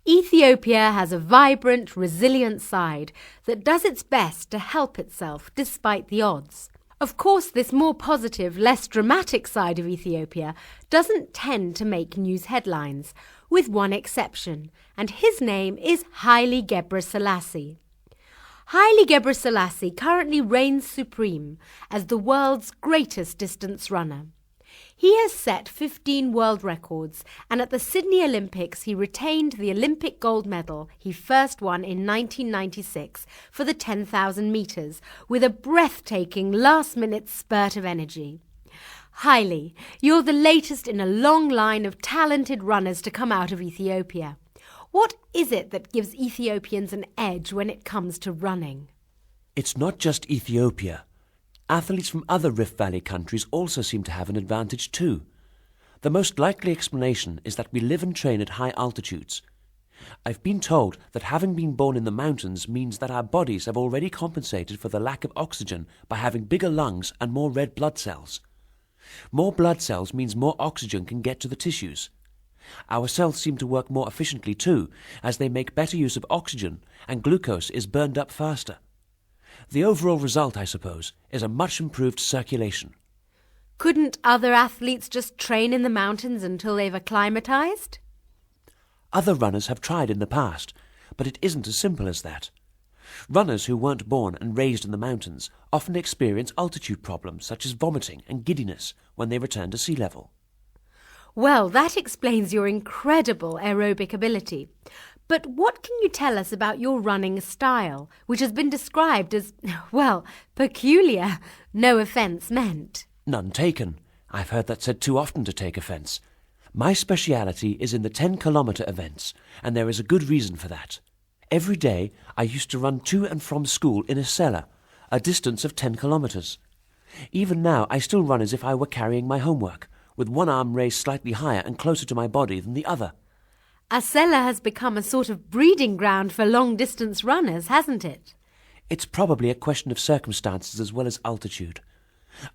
Ethiopia has a vibrant, resilient side that does its best to help itself despite the odds. Of course, this more positive, less dramatic side of Ethiopia doesn't tend to make news headlines, with one exception, and his name is Haile Gebrselassie. Haile Gebrselassie currently reigns supreme as the world's greatest distance runner. He has set 15 world records, and at the Sydney Olympics he retained the Olympic gold medal he first won in 1996 for the 10,000 metres with a breathtaking last-minute spurt of energy. Haile, you're the latest in a long line of talented runners to come out of Ethiopia. What is it that gives Ethiopians an edge when it comes to running? It's not just Ethiopia. Athletes from other Rift Valley countries also seem to have an advantage too. The most likely explanation is that we live and train at high altitudes. I've been told that having been born in the mountains means that our bodies have already compensated for the lack of oxygen by having bigger lungs and more red blood cells. More blood cells means more oxygen can get to the tissues. Our cells seem to work more efficiently too, as they make better use of oxygen and glucose is burned up faster. The overall result, I suppose, is a much improved circulation. Couldn't other athletes just train in the mountains until they've acclimatized? Other runners have tried in the past, but it isn't as simple as that. Runners who weren't born and raised in the mountains often experience altitude problems such as vomiting and giddiness when they return to sea level. Well, that explains your incredible aerobic ability. But what can you tell us about your running style, which has been described as, well, peculiar, no offence meant? None taken. I've heard that said too often to take offence. My speciality is in the 10-kilometre events, and there is a good reason for that. Every day I used to run to and from school in a cellar, a distance of 10 kilometres. Even now I still run as if I were carrying my homework, with one arm raised slightly higher and closer to my body than the other. A cellar has become a sort of breeding ground for long-distance runners, hasn't it? It's probably a question of circumstances as well as altitude.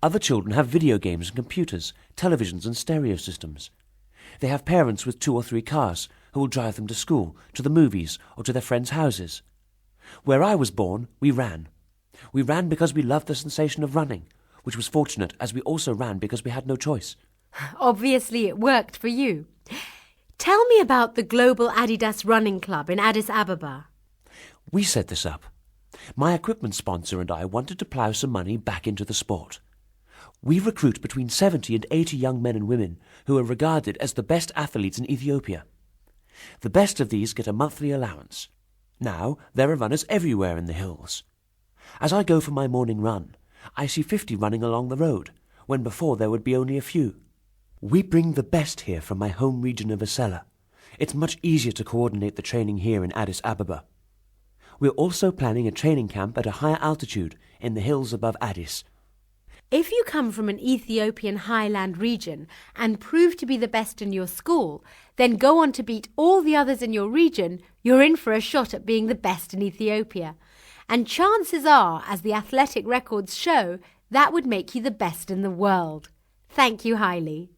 Other children have video games and computers, televisions and stereo systems. They have parents with 2 or 3 cars who will drive them to school, to the movies or to their friends' houses. Where I was born, we ran. We ran because we loved the sensation of running, which was fortunate as we also ran because we had no choice. Obviously it worked for you. Tell me about the Global Adidas Running Club in Addis Ababa. We set this up. My equipment sponsor and I wanted to plough some money back into the sport. We recruit between 70 and 80 young men and women who are regarded as the best athletes in Ethiopia. The best of these get a monthly allowance. Now there are runners everywhere in the hills. As I go for my morning run, I see 50 running along the road, when before there would be only a few. We bring the best here from my home region of Asella. It's much easier to coordinate the training here in Addis Ababa. We're also planning a training camp at a higher altitude in the hills above Addis. If you come from an Ethiopian highland region and prove to be the best in your school, then go on to beat all the others in your region, you're in for a shot at being the best in Ethiopia. And chances are, as the athletic records show, that would make you the best in the world. Thank you, Haile.